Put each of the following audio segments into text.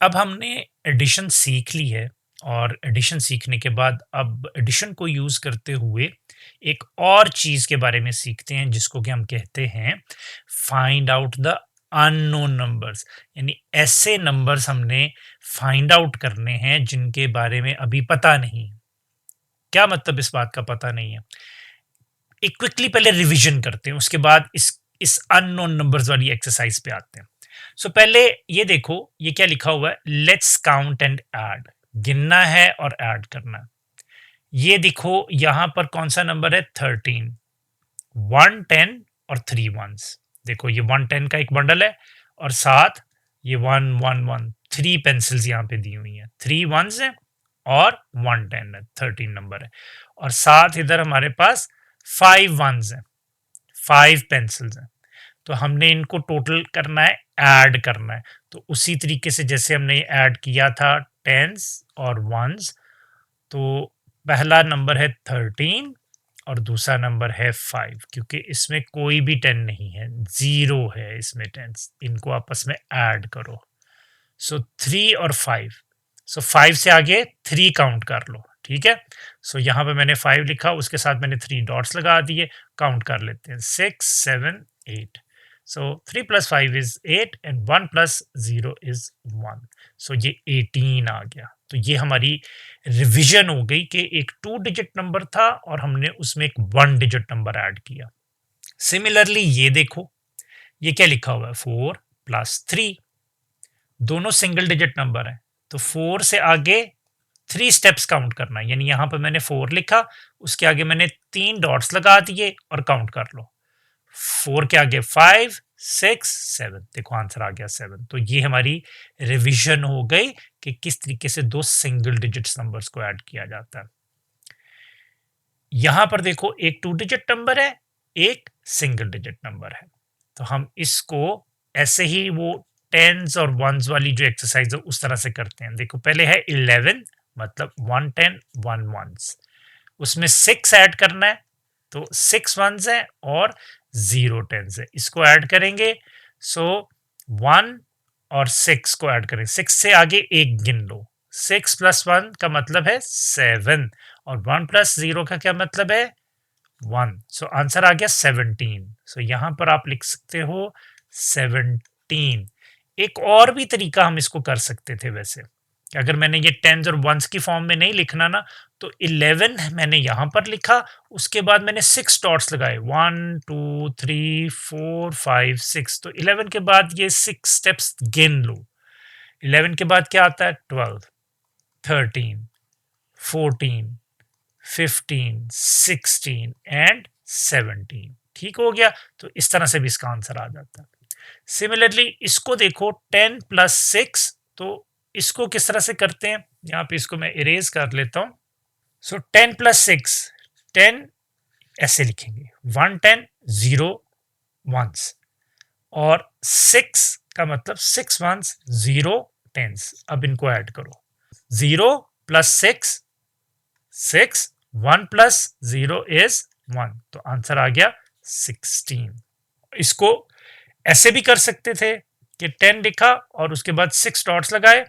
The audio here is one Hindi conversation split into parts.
अब हमने एडिशन सीख ली है और एडिशन सीखने के बाद अब एडिशन को यूज करते हुए एक और चीज के बारे में सीखते हैं जिसको कि हम कहते हैं find out the unknown numbers. यानी ऐसे नंबर्स हमने फाइंड आउट करने हैं जिनके बारे में अभी पता नहीं है। क्या मतलब इस बात का पता नहीं है? एक क्विकली पहले रिवीजन करते हैं, उसके बाद इस अननोन नंबर्स वाली एक्सरसाइज पे आते हैं। सो पहले ये देखो, ये क्या लिखा हुआ है, लेट्स काउंट एंड ऐड। गिनना है और ऐड करना है। ये देखो यहां पर कौन सा नंबर है, 13, 110 और 3 वंस। देखो ये 110 का एक बंडल है और साथ ये 111 3 पेंसिल्स यहाँ पे दी हुई हैं, 3 वंस है और 110 है, 13 नंबर है। और साथ इधर हमारे पास 5 वंस है, 5 पेंसिल्स हैं। तो हमने इनको टोटल करना है, ऐड करना है। तो उसी तरीके से जैसे हमने ऐड किया था टेंस और वंस, तो पहला नंबर है 13 और दूसरा नंबर है 5, क्योंकि इसमें कोई भी 10 नहीं है, जीरो है इसमें टेंस। इनको आपस में ऐड करो। सो 3 और 5, सो 5 से आगे 3 काउंट कर लो, ठीक है। सो यहाँ पे मैंने 5 लिखा, उसके साथ मैंने 3 डॉट्स लगा दिए। काउंट कर लेते हैं, 6 7 8। सो 3 + 5 इज 8 एंड 1 + 0 इज 1। सो ये 18 आ गया। तो ये हमारी रिवीजन हो गई कि एक 2 डिजिट नंबर था और हमने उसमें एक 1 डिजिट नंबर ऐड किया। सिमिलरली ये देखो, ये क्या लिखा हुआ है, 4 + 3। दोनों सिंगल डिजिट नंबर है, तो 4 से आगे 3 स्टेप्स काउंट करना है। यानी यहां पर मैंने 4 लिखा, उसके आगे मैंने 3 डॉट्स लगा दिए और काउंट कर लो। 4 के आगे 5 6 7, देखो आंसर आ गया 7। तो ये हमारी रिवीजन हो गई कि किस तरीके से दो सिंगल डिजिट्स नंबर्स को ऐड किया जाता है। यहां पर देखो एक 2 डिजिट नंबर है, एक सिंगल डिजिट नंबर है। तो हम इसको ऐसे ही वो टेंस और वंस वाली जो एक्सरसाइज है उस तरह से करते हैं। देखो पहले है 11, मतलब 110 1 वंस, उसमें 6 ऐड करना है, तो 6 वंस है और 0 टेंस है, इसको ऐड करेंगे। सो 1 और 6 को ऐड करें, 6 से आगे एक गिन लो। 6 + 1 का मतलब है 7 और 1 + 0 का क्या मतलब है 1। सो आंसर आ गया 17। सो यहां पर आप लिख सकते हो 17। एक और भी तरीका हम इसको कर सकते थे वैसे, अगर मैंने ये टेंस और वंस की फॉर्म में नहीं लिखना ना, तो 11 मैंने यहां पर लिखा, उसके बाद मैंने 6 डॉट्स लगाए, 1 2 3 4 5 6। तो 11 के बाद ये 6 स्टेप्स गिन लो। 11 के बाद क्या आता है, 12 13 14 15 16 एंड 17। ठीक हो गया। तो इस तरह से भी इसका आंसर आ जाता है। सिमिलरली इसको देखो 10 + 6, तो इसको किस तरह से करते हैं, यहाँ पे इसको मैं इरेज कर लेता हूं। सो 10 + 6, 10 ऐसे लिखेंगे, 110 0 वंस, और 6 का मतलब 6 वंस 0 टेंस। अब इनको ऐड करो, 0 + 6 6, 1 + 0 इज 1। तो आंसर आ गया 16। इसको ऐसे भी कर सकते थे कि 10 लिखा और उसके बाद 6 डॉट्स लगाए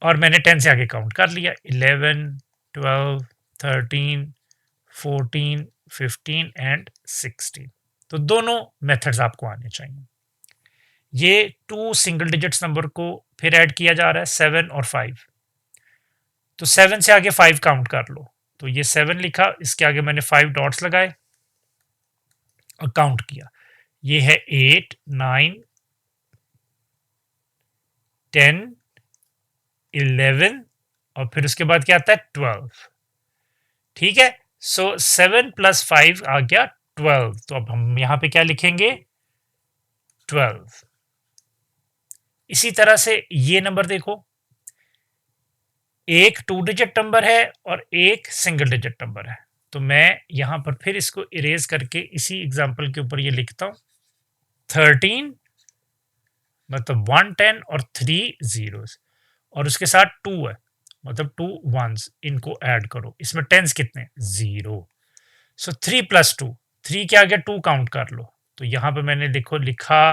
और मैंने 10 से आगे काउंट कर लिया, 11 12 13 14 15 एंड 16। तो दोनों मेथड्स आपको आने चाहिए। ये 2 सिंगल डिजिट्स नंबर को फिर ऐड किया जा रहा है, 7 और 5। तो 7 से आगे 5 काउंट कर लो, तो ये 7 लिखा, इसके आगे मैंने 5 डॉट्स लगाए और काउंट किया। ये है 8 9 10 11 और फिर उसके बाद क्या आता है 12। ठीक है। सो 7 + 5 आ गया 12। तो अब हम यहां पे क्या लिखेंगे, 12। इसी तरह से ये नंबर देखो, एक 2 डिजिट नंबर है और एक सिंगल डिजिट नंबर है। तो मैं यहां पर फिर इसको इरेज करके इसी एग्जांपल के ऊपर ये लिखता हूं, 13 मतलब 110 और 3 जीरोस, और उसके साथ 2 है, मतलब 2 वंस। इनको ऐड करो, इसमें टेंस कितने, 0। सो 3 + 2, 3 के आगे 2 काउंट कर लो। तो यहां पे मैंने देखो लिखा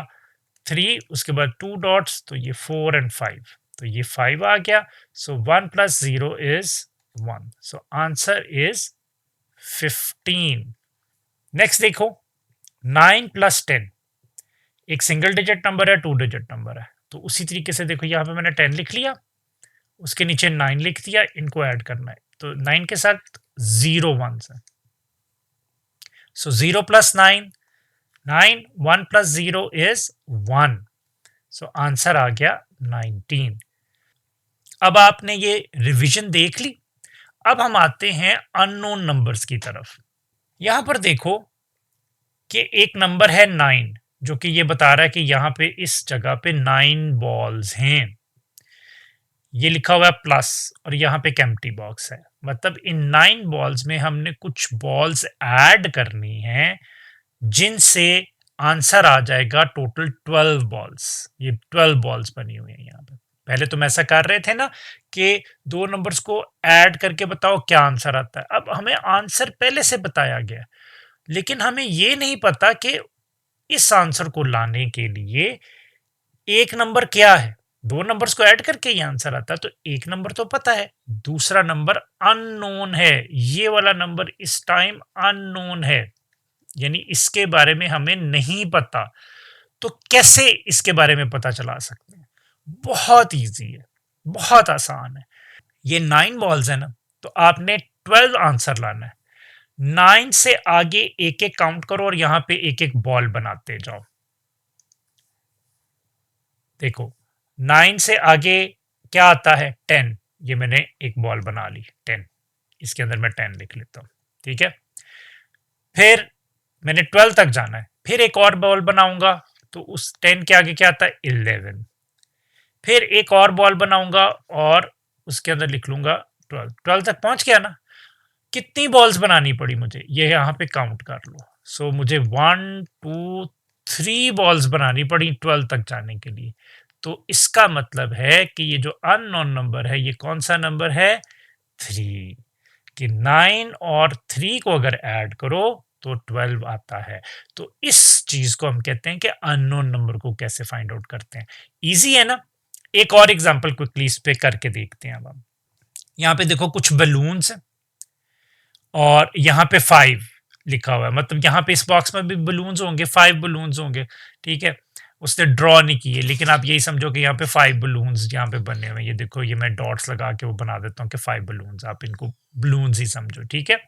3, उसके बाद 2 डॉट्स, तो ये 4 एंड 5, तो ये 5 आ गया। सो 1 plus 0 is 1, so answer is 15। Next देखो, 9 प्लस 10, एक सिंगल डिजिट नंबर है, 2 डिजिट नंबर है, तो उसी तरीके से देखो यहाँ पे मैंने 10 लिख लिया, उसके नीचे 9 लिख दिया, इनको ऐड करना है, तो 9 के साथ 0 1 है, so 0 plus 9, 9, 1 plus 0 is 1, so answer आ गया 19। अब आपने ये रिवीजन देख ली। अब हम आते हैं अननोन नंबर्स की तरफ। यहां पर देखो कि एक नंबर है 9, जो कि ये बता रहा है कि यहां पे इस जगह पे 9 बॉल्स हैं, ये लिखा हुआ है प्लस, और यहाँ पे एक एम्प्टी बॉक्स है, मतलब इन 9 बॉल्स में हमने कुछ बॉल्स ऐड करनी है जिनसे आंसर आ जाएगा टोटल 12 बॉल्स। ये 12 बॉल्स बनी हुई है यहाँ पे। पहले तुम ऐसा कर रहे थे ना कि दो नंबर्स को ऐड करके बताओ क्या आंसर आता है। अब हमें आंसर पहले से बताया गया, लेकिन हमें ये नहीं पता कि इस आंसर को लाने के लिए एक नंबर क्या है। दो नंबर्स को ऐड करके ये आंसर आता है, तो एक नंबर तो पता है, दूसरा नंबर अननोन है। ये वाला नंबर इस टाइम अननोन है, यानी इसके बारे में हमें नहीं पता। तो कैसे इसके बारे में पता चला सकते हैं? बहुत इजी है, बहुत आसान है। ये 9 बॉल्स है ना, तो आपने 12 आंसर लाना है। 9 से आगे एक एक काउंट करो और यहां पे एक एक बॉल बनाते जाओ। देखो 9 से आगे क्या आता है? 10। ये मैंने एक बॉल बना ली 10, इसके अंदर मैं 10 लिख लेता हूं, ठीक है। फिर मैंने 12 तक जाना है, फिर एक और बॉल बनाऊंगा, तो उस 10 के आगे क्या आता है? 11। फिर एक और बॉल बनाऊंगा और उसके अंदर लिख लूंगा 12। 12 तक पहुंच गया ना। कितनी बॉल्स बनानी पड़ी मुझे, ये यहाँ पे काउंट कर लो। सो मुझे 1 2 3 बॉल्स बनानी पड़ी 12 तक जाने के लिए। तो इसका मतलब है कि ये जो अननोन नंबर है, ये कौन सा नंबर है? 3। कि 9 और 3 को अगर ऐड करो तो 12 आता है। तो इस चीज को हम कहते हैं कि अननोन नंबर को कैसे फाइंड आउट करते हैं। इजी है ना। एक और एग्जांपल क्विकली इस पे करके देखते हैं। अब हम यहाँ पे देखो कुछ बलून्स हैं और यहाँ पे 5 लिखा हुआ है, मतलब यहाँ पे इस बॉक्स में भी बलून्स होंगे, 5 बलून्स होंगे, ठीक है। उसने ड्रॉ नहीं किए, लेकिन आप यही समझो कि यहाँ पे 5 बलून्स यहाँ पे बने हुए हैं। ये देखो, ये मैं डॉट्स लगा के वो बना देता हूँ कि 5 बलून्स, आप इनको बलून्स ही समझो, ठीक है।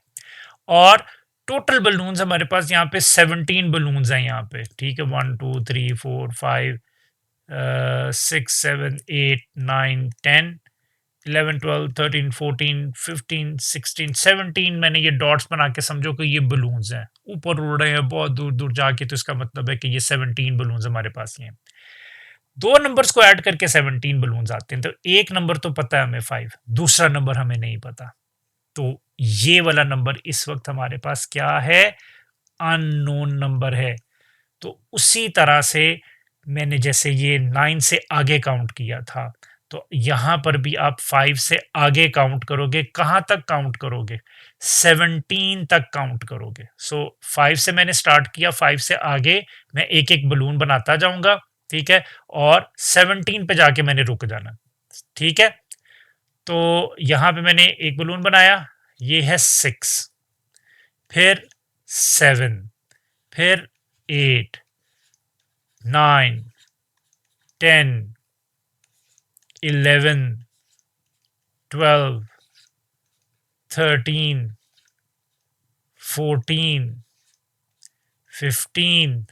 और टोटल बलून्स हमारे पास यहाँ पे 17 बलून्स हैं यहाँ पे, ठीक है। 1 2 3 4 5 6 7 8 9 10 11 12 13 14 15 16 17 मैंने ये डॉट्स बना के समझो कि ये बलून्स हैं, ऊपर उड़ रहे हैं बहुत दूर दूर जाके, तो इसका मतलब है कि ये 17 बलून्स हमारे पास हैं। दो नंबर्स को ऐड करके 17 बलून्स आते हैं, तो एक नंबर तो पता है हमें 5, दूसरा नंबर हमें नहीं पता। तो ये वाला नंबर इस वक्त हमारे पास क्या है? अननोन नंबर है। तो उसी तरह से मैंने जैसे ये 9 से आगे काउंट किया था, तो यहां पर भी आप 5 से आगे काउंट करोगे। कहां तक काउंट करोगे? 17 तक काउंट करोगे। सो 5 से मैंने स्टार्ट किया, 5 से आगे मैं एक एक बलून बनाता जाऊंगा, ठीक है। और 17 पे जाके मैंने रुक जाना, ठीक है। तो यहां पे मैंने एक बलून बनाया, ये है 6, फिर 7, फिर 8 9 10 11 12 13 14 15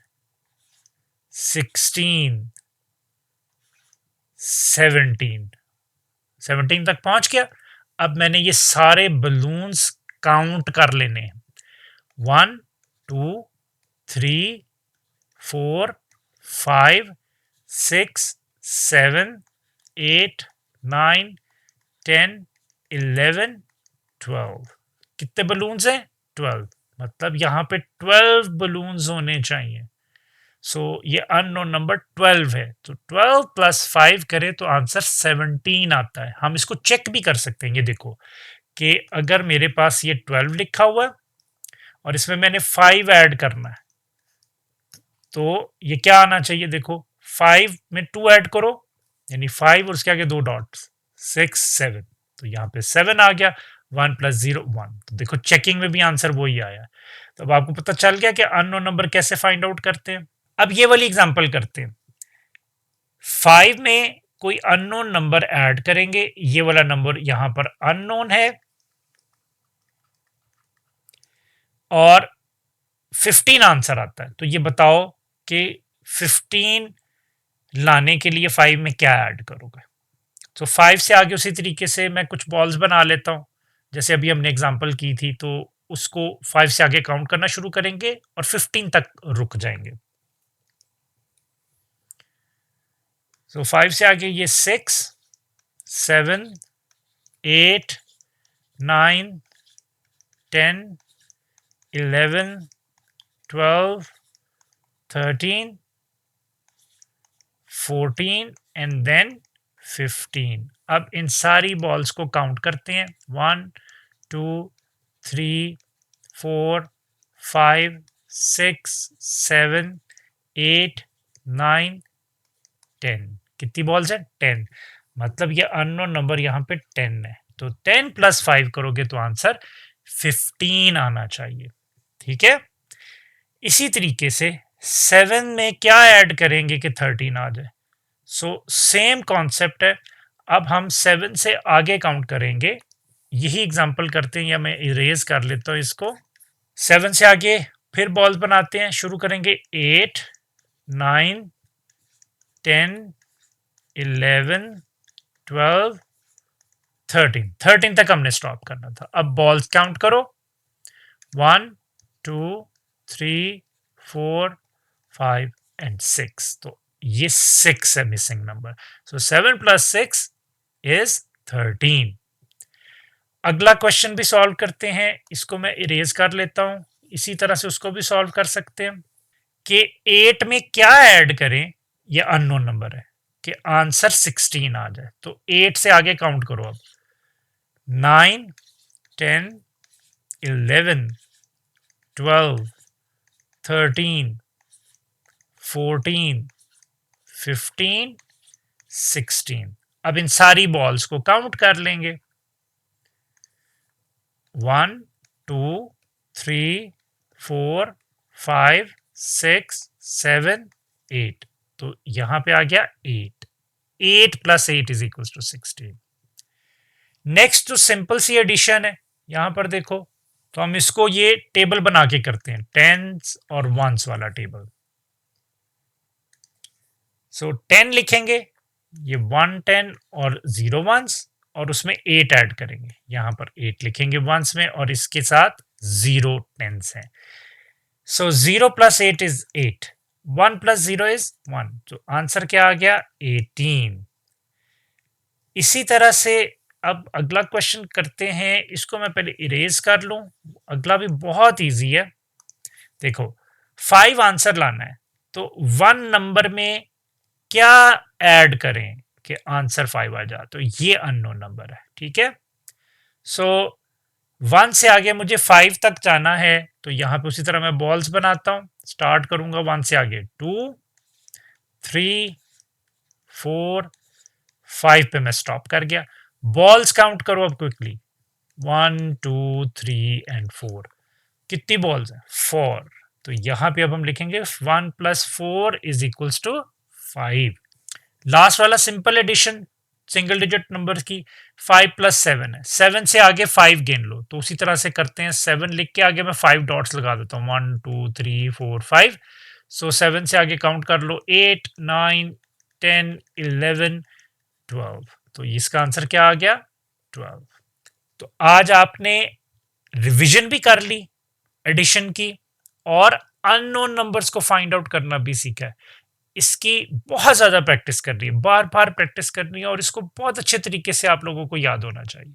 16 17 तक पहुंच गया। अब मैंने ये सारे बलून्स काउंट कर लेने हैं। 1 2 3 4 5 6 7 8 9 10 11 12। कितने बलून्स हैं? 12। मतलब यहाँ पे 12 बलून्स होने चाहिए। सो ये अननोन नंबर 12 है, तो 12 प्लस 5 करें तो आंसर 17 आता है। हम इसको चेक भी कर सकते हैं। ये देखो कि अगर मेरे पास ये 12 लिखा हुआ है और इसमें मैंने 5 ऐड करना है, तो ये क्या आना चाहिए? देखो 5 में 2 ऐड करो, यानी 5 और उसके आगे 2 डॉट्स, 6 7, तो यहाँ पे 7 आ गया। 1 + 0 1, तो देखो चेकिंग में भी आंसर वही आया। तो अब आपको पता चल गया कि अननोन नंबर कैसे फाइंड आउट करते हैं। अब ये वाली एग्जांपल करते हैं। 5 में कोई अननोन नंबर ऐड करेंगे, ये वाला नंबर यहां पर अननोन है, और 15 आंसर आता है। तो ये बताओ कि 15 लाने के लिए 5 में क्या ऐड करोगे। तो 5 से आगे उसी तरीके से मैं कुछ बॉल्स बना लेता हूं, जैसे अभी हमने एग्जांपल की थी। तो उसको 5 से आगे काउंट करना शुरू करेंगे और 15 तक रुक जाएंगे। तो 5 से आगे ये 6 7 8 9 10 11 12 13 14 एंड देन 15। अब इन सारी बॉल्स को काउंट करते हैं। 1 2 3 4 5 6 7 8 9 10। कितनी बॉल्स है? 10। मतलब ये अननोन नंबर यहाँ पे 10 है। तो 10 + 5 करोगे तो आंसर 15 आना चाहिए। ठीक है। इसी तरीके से 7 में क्या ऐड करेंगे कि 13 आ जाए। सो सेम कॉन्सेप्ट है। अब हम 7 से आगे काउंट करेंगे। यही एग्जांपल करते हैं, या मैं इरेज कर लेता हूं इसको। 7 से आगे फिर बॉल्स बनाते हैं, शुरू करेंगे 8 9 10 11 12 13 तक हमने स्टॉप करना था। अब बॉल्स काउंट करो। 1 2 3 4 5 एंड 6। तो ये 6 है मिसिंग नंबर। So 7 + 6 is 13। अगला क्वेश्चन भी सॉल्व करते हैं। इसको मैं इरेज कर लेता हूं। इसी तरह से उसको भी सॉल्व कर सकते हैं कि 8 में क्या ऐड करें। ये अननोन नंबर है कि आंसर 16 आ जाए। तो 8 से आगे काउंट करो। अब 9 10 11 12 13 14 15 16। अब इन सारी बॉल्स को काउंट कर लेंगे। 1 2 3 4 5 6 7 8। तो यहां पे आ गया 8। 8 + 8 = 16। नेक्स्ट तो सिंपल सी एडिशन है। यहां पर देखो, तो हम इसको ये टेबल बना के करते हैं, टेंस और वंस वाला टेबल। सो 10 लिखेंगे, ये 1 10 और 0 वंस, और उसमें 8 ऐड करेंगे। यहां पर 8 लिखेंगे वंस में, और इसके साथ 0 टेंस हैं। सो 0 + 8 इज 8, 1 + 0 इज 1। तो आंसर क्या आ गया? 18। इसी तरह से अब अगला क्वेश्चन करते हैं। इसको मैं पहले इरेज कर लूं। अगला भी बहुत इजी है। देखो 5 आंसर लाना है, तो 1 नंबर में क्या ऐड करें कि आंसर 5 आ जाए। तो ये अननोन नंबर है। ठीक है। सो 1 से आगे मुझे 5 तक जाना है, तो यहां पे उसी तरह मैं बॉल्स बनाता हूं। स्टार्ट करूंगा 1 से आगे 2 3 4 5 पे मैं स्टॉप कर गया। बॉल्स काउंट करो अब क्विकली। 1 2 3 एंड 4। कितनी बॉल्स हैं? 4। तो यहां पे अब हम लिखेंगे 1 + 4 = 5। लास्ट वाला simple addition single digit number की। 5 + 7 है। 7 से आगे 5 गिन लो। तो उसी तरह से करते हैं। 7 लिख के आगे मैं 5 डॉट्स लगा देता हूँ। 1 2 3 4 5। सो 7 से आगे काउंट कर लो 8 9 10 11 12। तो इसका आंसर क्या आ गया? 12। तो आज आपने रिवीजन भी कर ली एडिशन की, और अननोन नंबर्स को फाइंड आउट करना भी सीखा है। इसकी बहुत ज्यादा प्रैक्टिस करनी है, बार बार प्रैक्टिस करनी है, और इसको बहुत अच्छे तरीके से आप लोगों को याद होना चाहिए।